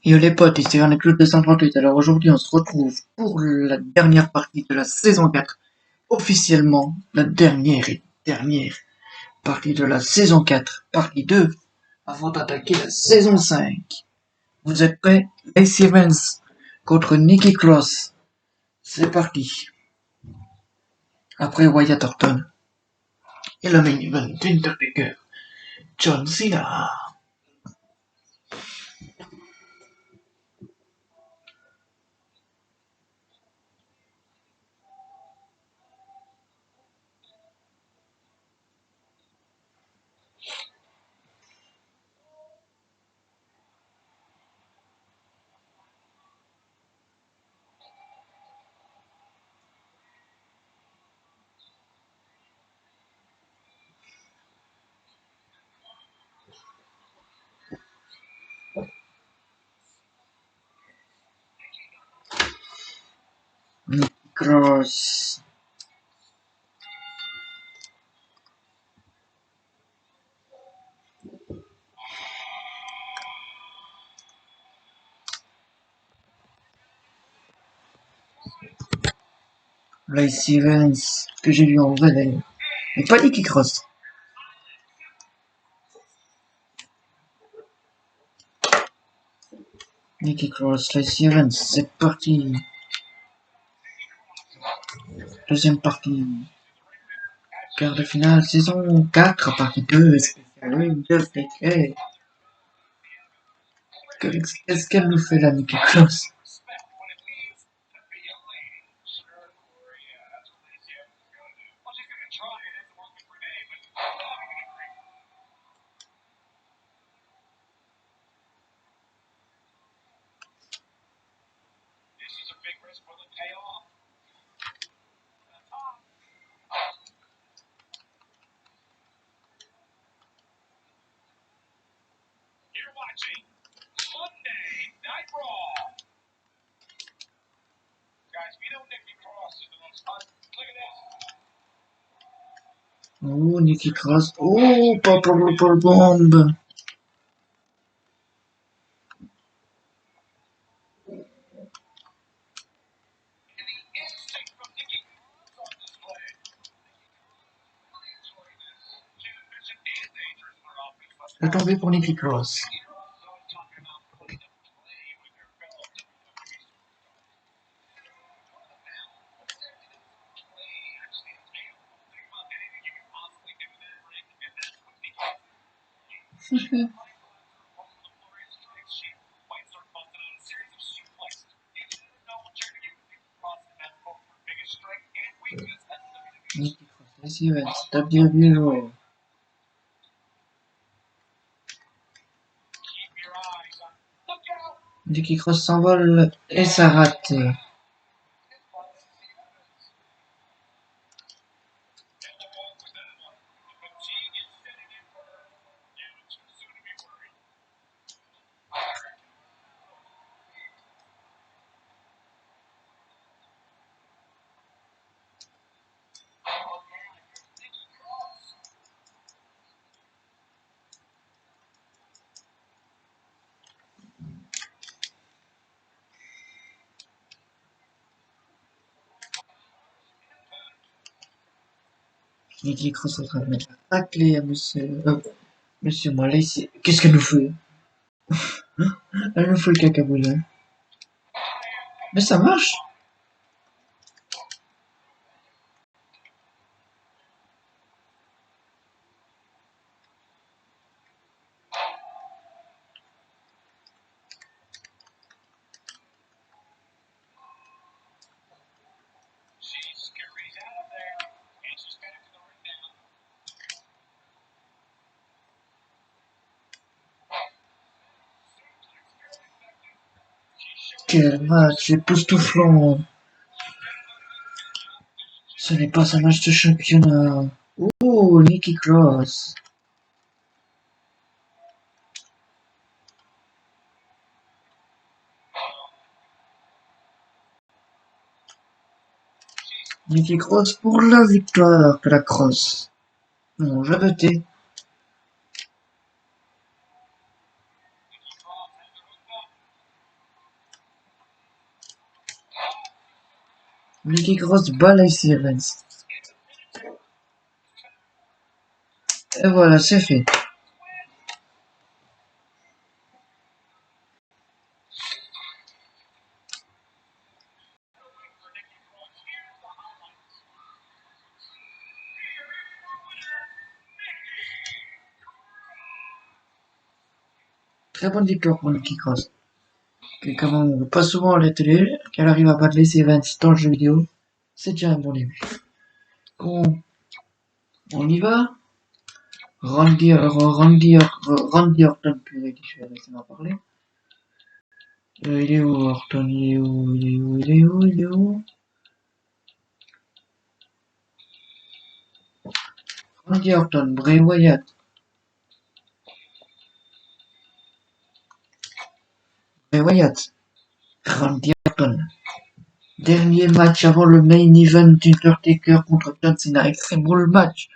Yo les potes, ici on est Claude 238. Alors aujourd'hui on se retrouve pour la dernière partie de la saison 4. Officiellement la dernière et dernière partie de la saison 4, partie 2, avant d'attaquer la saison 5. Vous êtes prêts? Lacey Evans contre Nikki Cross. C'est parti. Après Wyatt Orton. Et le main event d'Undertaker, John Cena. Nikki Cross. Lacey Evans, que j'ai lu en vrai d'ailleurs. Mais pas Nikki Cross. Nikki Cross, Lacey Evans, c'est parti. Deuxième partie. Quart de finale, saison 4, partie 2. Undertaker. Qu'est-ce qu'elle nous fait là, Nikki Cross? Oh, Nikki Cross. Oh, Papa Bomb. Je vais tomber pour Nikki Cross. Nikki Cross, Lacey Evans, tape bien joué. Nikki Cross s'envole et ça rate. Nikki Cross est en train de mettre la raclée à monsieur moi, Lacey. Qu'est-ce qu'elle nous fait? Elle nous fait le cacaboulin. Mais ça marche. Quel match époustouflant. Ce n'est pas un match de championnat. Oh, Nikki Cross. Nikki Cross pour la victoire de la Cross. Non, j'ai arrêté. Nicky Cross bat Lacey Evans. Et voilà, c'est fait. Très bonne victoire pour Nicky Cross. Et comme on voit pas souvent à la télé, qu'elle arrive à battre Lacey Evans dans le jeu vidéo, c'est déjà un bon début. Bon, on y va. Randy Orton, purée, je vais arrêter d'en parler. Il est où, Orton? Il est où? Il est où? Il est où? Il est où? Randy Orton, Bray Wyatt. Bray Wyatt. Randy Orton. Dernier match avant le main event d'Undertaker contre John Cena. Extreme Rules match.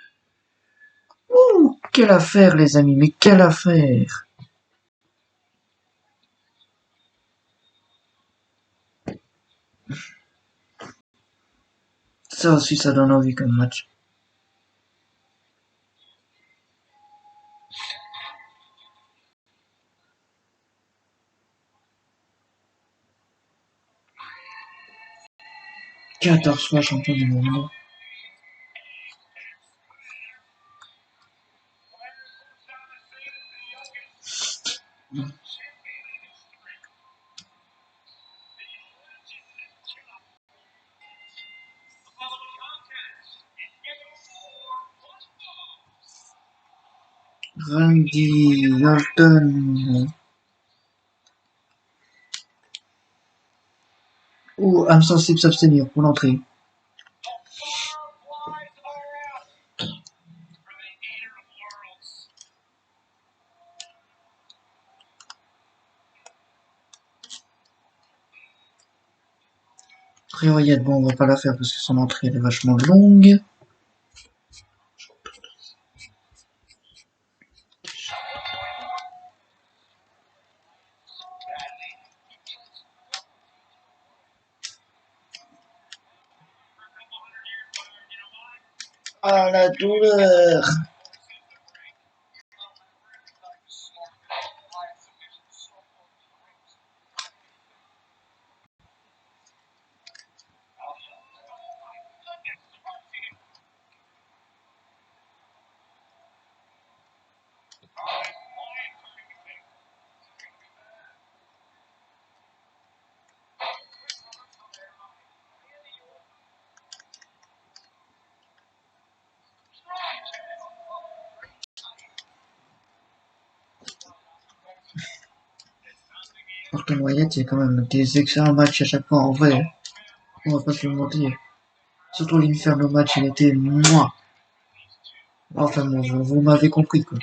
Ouh, quelle affaire, les amis, mais quelle affaire! Ça aussi, ça donne envie comme match. Quatorze fois champion du monde. Randy Orton. Ou âme sensible s'abstenir pour l'entrée. Bray Wyatt, bon, on va pas la faire parce que son entrée elle est vachement longue. Ah, la douleur! Orton Wyatt, il y a quand même des excellents matchs à chaque fois en vrai. On va pas se le mentir. Surtout l'Inferno match, il était moi. Enfin bon, vous m'avez compris quoi.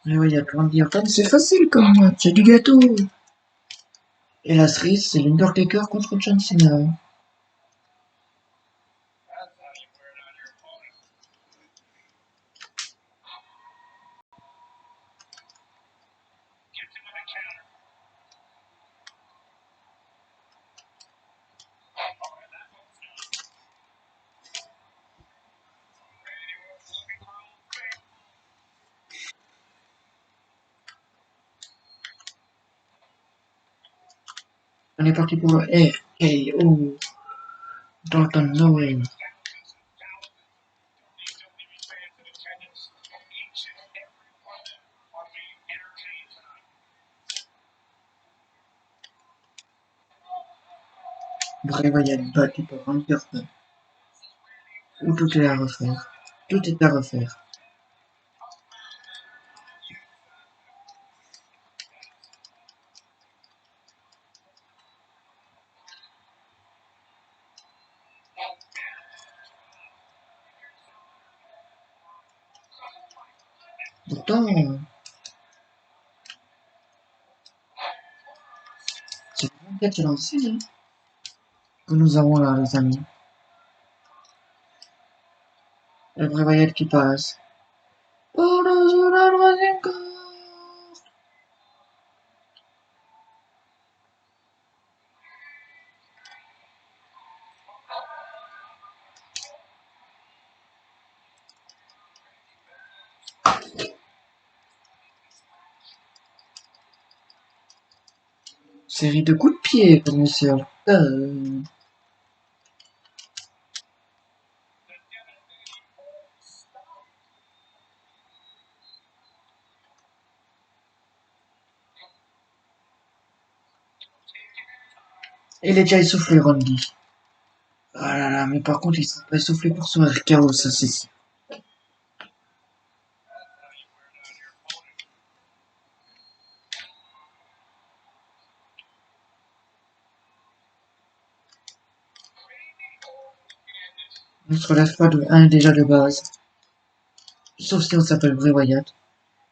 Mais oui, il y a Randy Orton, c'est facile comme match, c'est du gâteau. Et la cerise, c'est l'Undertaker contre John Cena. On est parti pour le RKO. Dalton Noel. Bray Wyatt battu par Randy Orton. Ou tout est à refaire. Tout est à refaire. Pourtant, c'est vraiment bien lancé hein, que nous avons là, les amis. Le Bray qui passe. Pour la troisième corde. Série de coups de pied pour monsieur. Il est déjà essoufflé, Randy. Ah là là, mais par contre, il sera pas essoufflé pour son RKO, ça c'est sûr. On se relève pas de 1 déjà de base. Sauf si on s'appelle Bray Wyatt.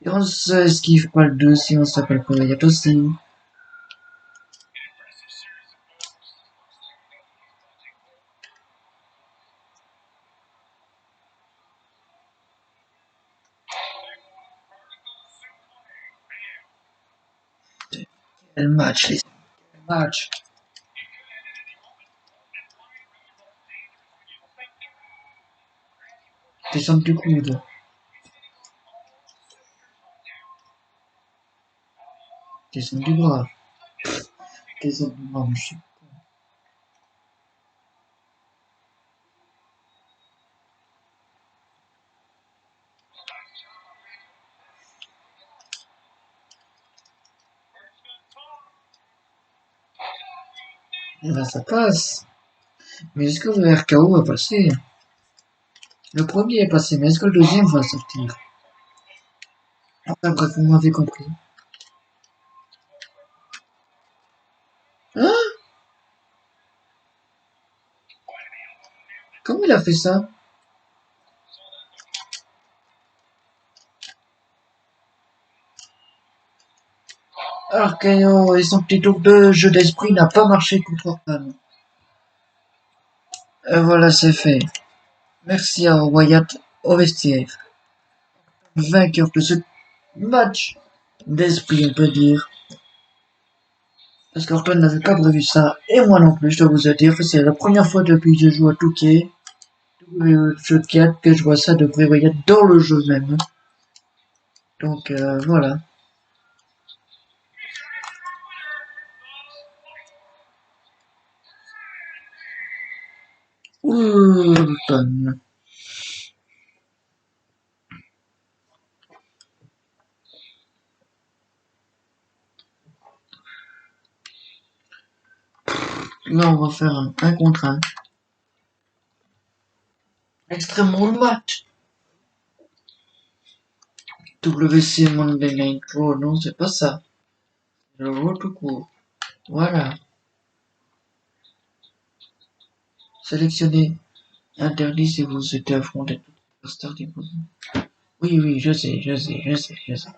Et on se esquive pas le 2 si on s'appelle Bray Wyatt aussi. Quel match, les quel match. Descendre du coude. Descendre du bras. Descendre du bras, monsieur. Et là, ça passe. Mais est-ce que le RKO va passer? Le premier est passé, mais est-ce que le deuxième va sortir? Enfin bref, vous m'avez compris. Hein? Comment il a fait ça? RKO et son petit tour de jeu d'esprit n'a pas marché contre Orban. Et voilà, c'est fait. Merci à Wyatt au vestiaire. Vainqueur de ce match d'esprit, on peut dire. Parce qu'Orton n'avait pas prévu ça, et moi non plus, je dois vous dire que c'est la première fois depuis que je joue à Touquet, jeu de 4, que je vois ça de Bray Wyatt dans le jeu même. Donc voilà. Orton. Là, on va faire un contre un. Extrêmement match. WC Monday Night Raw, non, c'est pas ça. Le Raw tout court. Voilà. Sélectionnez. Interdit si vous êtes affronté toutes les stars des besoins. Oui, oui, je sais, je sais, je sais, je sais.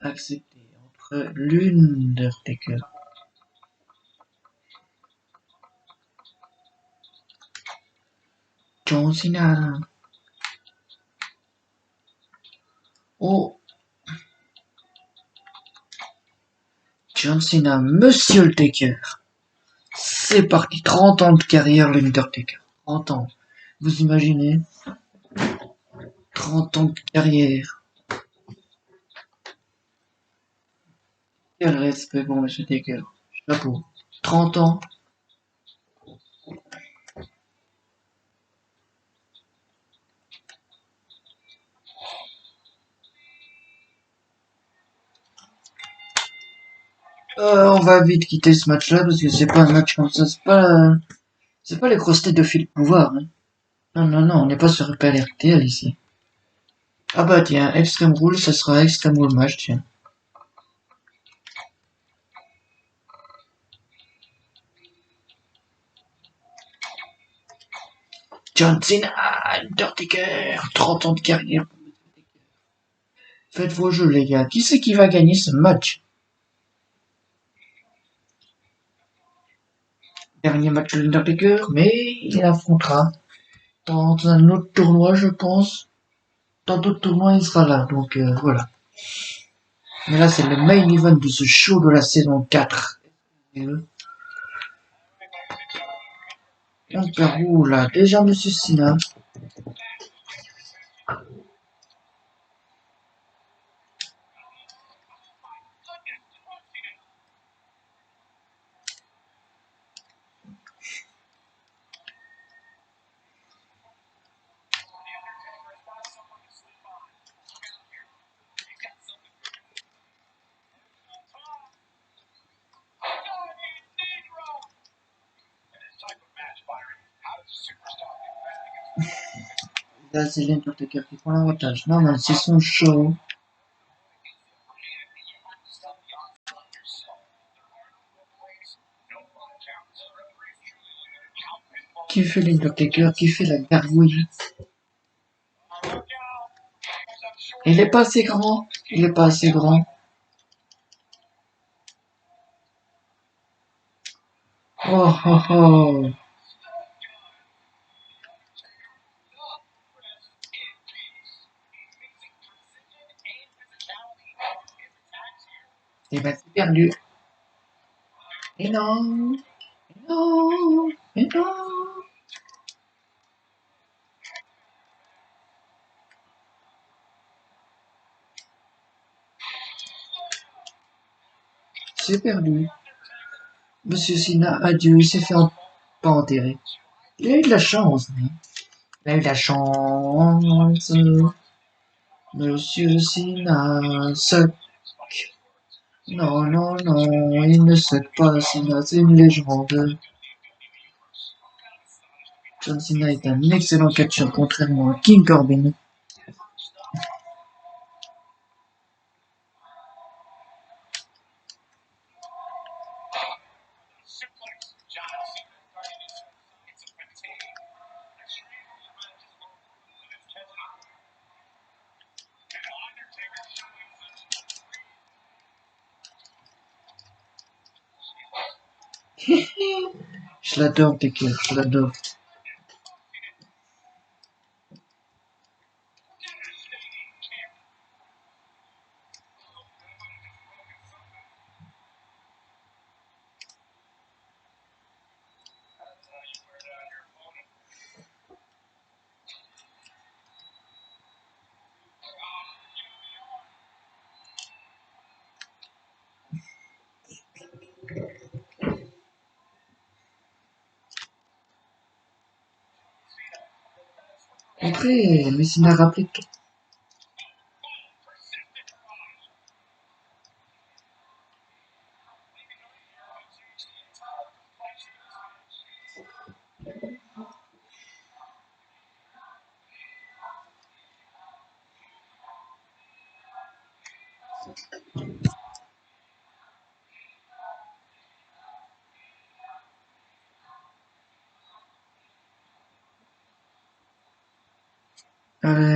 Accepté entre l'Undertaker. John Cena. Oh, John Cena, Monsieur le Taker. C'est parti, 30 ans de carrière, l'Undertaker. 30 ans. Vous imaginez 30 ans de carrière. Quel respect pour Monsieur Taker. Chapeau. 30 ans. On va vite quitter ce match-là parce que c'est pas un match comme ça. C'est pas les grosses têtes de Philippe Pouvoir. Hein. Non, non, non, on n'est pas sur PLRTL ici. Ah bah tiens, Extreme Rule, ça sera Extreme Rule match, tiens. John Cena, Undertaker, 30 ans de carrière. Faites vos jeux, les gars. Qui c'est qui va gagner ce match? Dernier match de l'Undertaker, mais il affrontera dans un autre tournoi, je pense. Dans d'autres tournois, il sera là. Donc voilà. Mais là, c'est le main event de ce show de la saison 4. On perd où là? Déjà, Monsieur Sina. Là, c'est l'Undertaker qui prend l'avantage. Non, non, c'est son show. Qui fait l'Undertaker? Qui fait la gargouille? Il est pas assez grand. Il est pas assez grand. Oh, oh, oh. Et ben, c'est perdu. Et non. Et non. Et non. C'est perdu. Monsieur Sina, adieu, il s'est fait pas enterrer. Il a eu de la chance, hein. Il a eu de la chance. Monsieur Sina suck. Non, non, non, il ne suck pas, Sina, c'est une légende. John Cena est un excellent catcheur, contrairement à King Corbin. Je l'adore, Taker, je l'adore. Après, mais Cena a rappelé tout.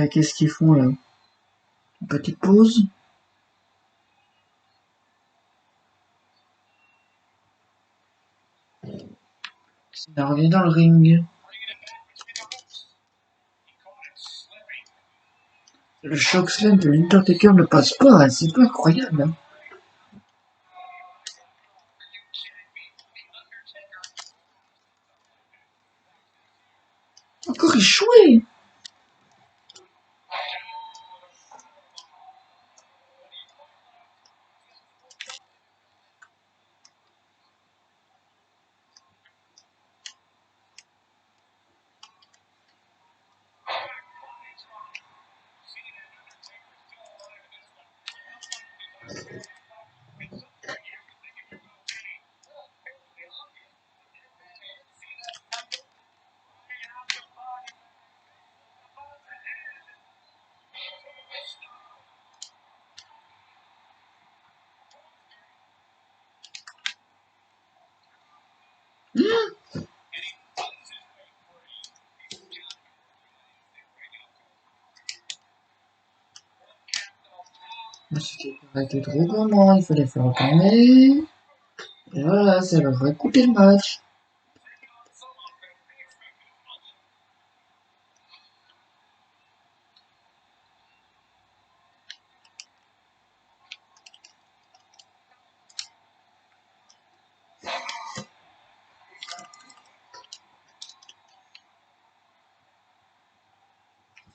Qu'est-ce qu'ils font là? Une petite pause? Cena revient dans le ring. Le choc slam de l'Undertaker ne passe pas, hein, c'est pas incroyable. Hein. Encore échoué. a été trop gourmand, il fallait faire retourner. Et voilà, ça leur a coûté le match.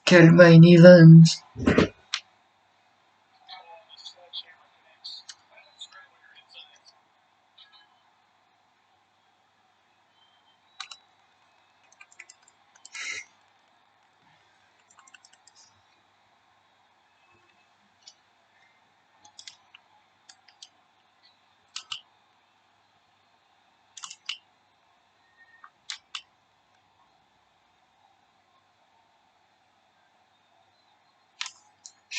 Quel main event!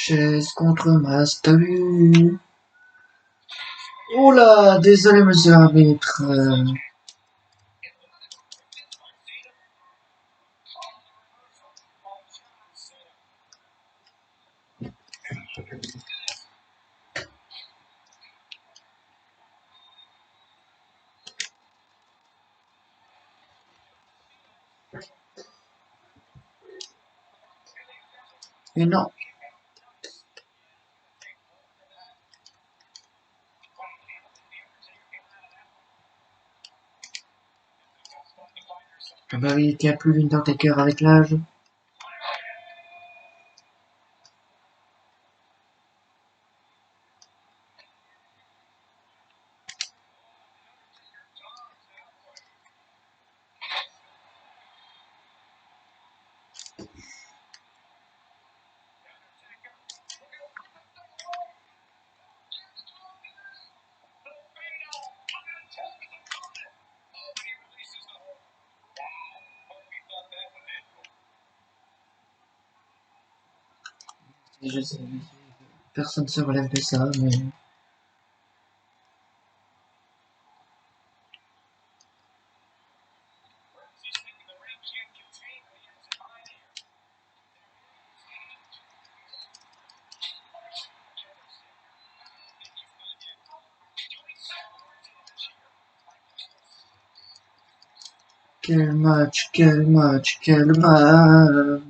Chaise contre masse, t'as vu? Oh là, désolé monsieur l'arbitre. Mais non. Ah bah oui, il tient plus l'Undertaker avec l'âge. Je sais, personne se relève de ça, mais... Quel match, quel match, quel match!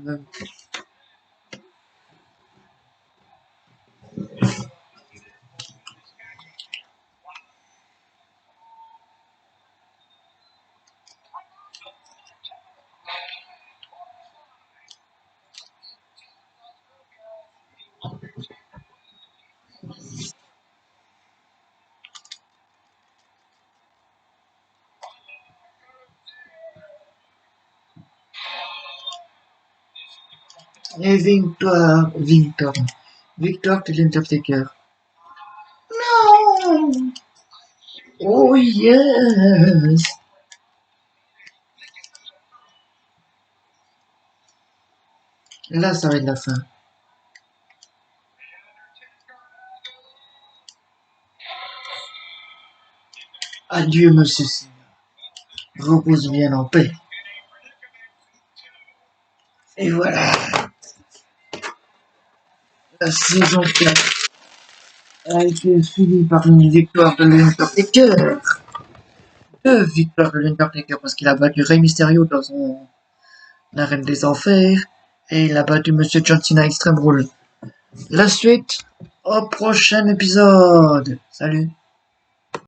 Et victoire de l'Undertaker. Non! Oh yes! Là, ça va être la fin. Adieu, monsieur C. Repose bien en paix. Et voilà, la saison 4 a été finie par une victoire de l'Undertaker. Deux victoires de l'Undertaker parce qu'il a battu Rey Mysterio dans son arène des enfers et il a battu Monsieur John Cena Extreme Rules. La suite au prochain épisode. Salut.